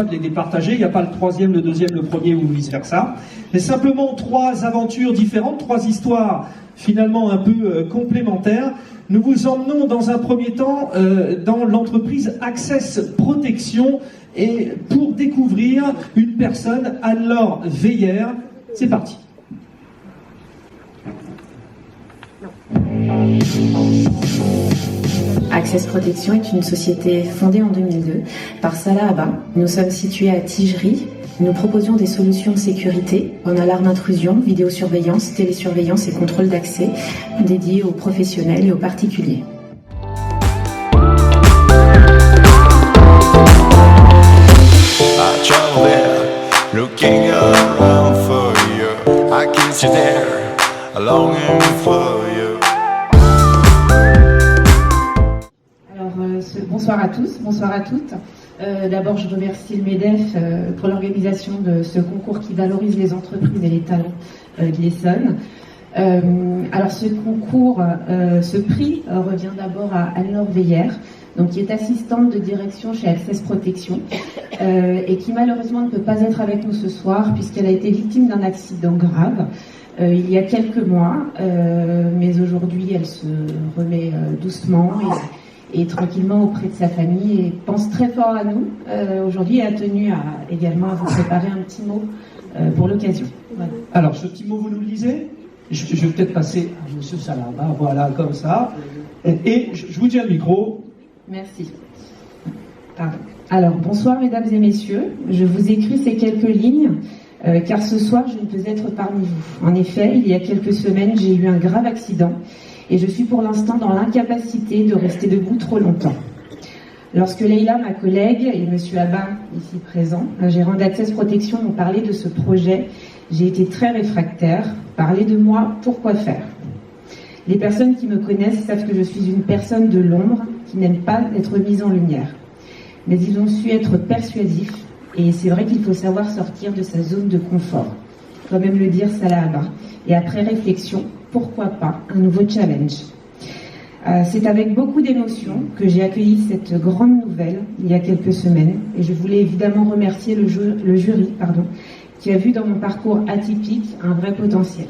pas de les départager, il n'y a pas le troisième, le deuxième, le premier ou vice-versa. Mais simplement 3 aventures différentes, 3 histoires finalement un peu complémentaires. Nous vous emmenons dans un premier temps dans l'entreprise Access Protection et pour découvrir une personne, Anne-Laure Veillère. C'est parti. Access Protection est une société fondée en 2002 par Salah Abba. Nous sommes situés à Tigerie. Nous proposions des solutions de sécurité en alarme intrusion, vidéosurveillance, télésurveillance et contrôle d'accès dédiés aux professionnels et aux particuliers. Looking around for you, I can see there, longing for you. Alors, bonsoir à tous, bonsoir à toutes. D'abord, je remercie le MEDEF pour l'organisation de ce concours qui valorise les entreprises et les talents de l'Essonne. Alors, ce concours, ce prix revient d'abord à Anne-Laure Veillère, donc qui est assistante de direction chez Access Protection et qui malheureusement ne peut pas être avec nous ce soir puisqu'elle a été victime d'un accident grave il y a quelques mois, mais aujourd'hui elle se remet doucement et tranquillement auprès de sa famille et pense très fort à nous. Aujourd'hui elle a tenu également à vous préparer un petit mot pour l'occasion. Voilà. Alors ce petit mot vous nous le lisez ? Je vais peut-être passer à monsieur Salah Abba, voilà, comme ça. Et je vous tiens le micro. Merci. Pardon. Alors, bonsoir mesdames et messieurs. Je vous écris ces quelques lignes car ce soir je ne peux être parmi vous. En effet, il y a quelques semaines, j'ai eu un grave accident et je suis pour l'instant dans l'incapacité de rester debout trop longtemps. Lorsque Leïla, ma collègue, et monsieur Abba, ici présent, un gérant d'Access Protection, m'ont parlé de ce projet, j'ai été très réfractaire. Parler de moi, pourquoi faire ? Les personnes qui me connaissent savent que je suis une personne de l'ombre qui n'aime pas être mise en lumière. Mais ils ont su être persuasifs et c'est vrai qu'il faut savoir sortir de sa zone de confort. Faut même le dire Salah Abba. Et après réflexion, pourquoi pas un nouveau challenge ? C'est avec beaucoup d'émotion que j'ai accueilli cette grande nouvelle il y a quelques semaines et je voulais évidemment remercier le jury qui a vu dans mon parcours atypique un vrai potentiel.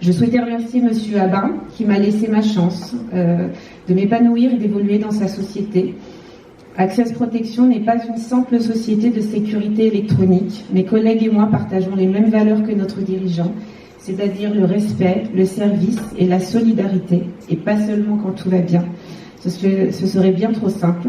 Je souhaitais remercier monsieur Abba qui m'a laissé ma chance de m'épanouir et d'évoluer dans sa société. Access Protection n'est pas une simple société de sécurité électronique. Mes collègues et moi partageons les mêmes valeurs que notre dirigeant, c'est-à-dire le respect, le service et la solidarité, et pas seulement quand tout va bien. Ce serait bien trop simple.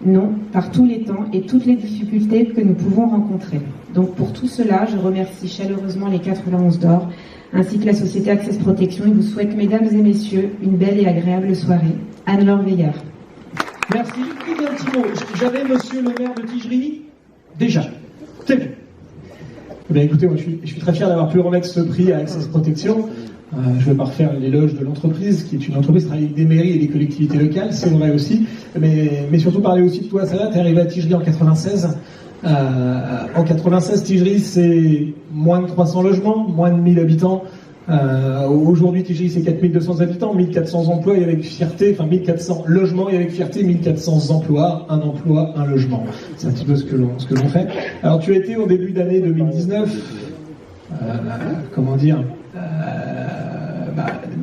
Non, par tous les temps et toutes les difficultés que nous pouvons rencontrer. Donc pour tout cela, je remercie chaleureusement les 91 d'or, ainsi que la société Access Protection et vous souhaite, mesdames et messieurs, une belle et agréable soirée. Anne-Laure Veillère. Merci. Dites un petit mot. J'avais monsieur le maire de Tigerie. Déjà. C'est bien. Eh bien, écoutez, moi, je suis très fier d'avoir pu remettre ce prix à Access Protection. Je ne vais pas refaire l'éloge de l'entreprise, qui est une entreprise qui travaille avec des mairies et des collectivités locales, c'est vrai aussi. Mais surtout parler aussi de toi, Salah, tu es arrivé à Tigerie en 96. En 96, Tigerie, c'est moins de 300 logements, moins de 1000 habitants. Aujourd'hui, Tigerie, c'est 4200 habitants, 1400 emplois et avec fierté, enfin 1400 logements et avec fierté, 1400 emplois, un emploi, un logement. C'est un petit peu ce que l'on fait. Alors, tu as été au début d'année 2019,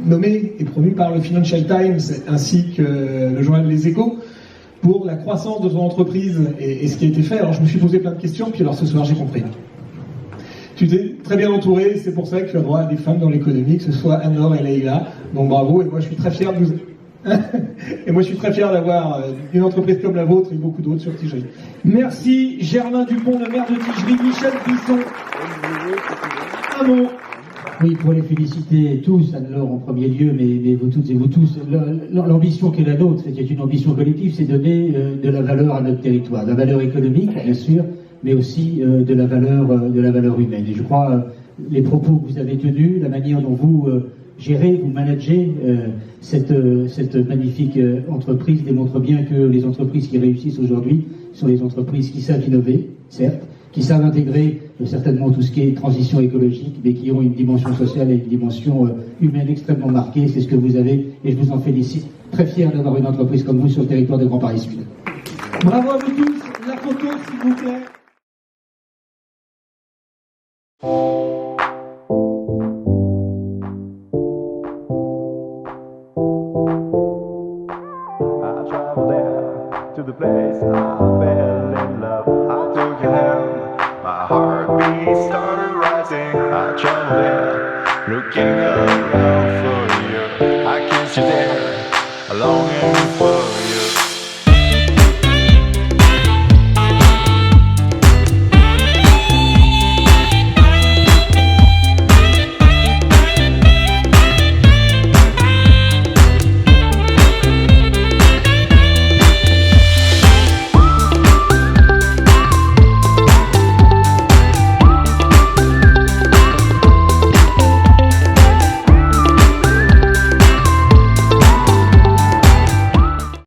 nommé et promu par le Financial Times ainsi que le journal Les Échos pour la croissance de ton entreprise et ce qui a été fait. Alors, je me suis posé plein de questions, puis alors ce soir, j'ai compris. Tu t'es très bien entouré, c'est pour ça que tu as droit à des femmes dans l'économie, que ce soit Anne-Laure et Leïla. Donc bravo, et moi je suis très fier de vous... et moi je suis très fier d'avoir une entreprise comme la vôtre et beaucoup d'autres sur Tigerie. Merci Germain Dupont, le maire de Tigerie, Michel Buisson. Un mot. Oui, pour les féliciter tous, Anne-Laure en premier lieu, mais vous toutes et vous tous, l'ambition qui est la nôtre, qui est une ambition collective, c'est donner de la valeur à notre territoire, de la valeur économique, bien sûr, mais aussi de la valeur humaine. Et je crois les propos que vous avez tenus, la manière dont vous gérez, vous managez cette magnifique entreprise démontre bien que les entreprises qui réussissent aujourd'hui sont les entreprises qui savent innover, certes, qui savent intégrer certainement tout ce qui est transition écologique, mais qui ont une dimension sociale et une dimension humaine extrêmement marquée. C'est ce que vous avez, et je vous en félicite. Très fier d'avoir une entreprise comme vous sur le territoire de Grand Paris Sud. Bravo à vous tous. photo, s'il vous plaît. I traveled there to the place I fell in love. I took your hand, my heartbeat started rising. I traveled there, looking around for you. I kissed you there, longing for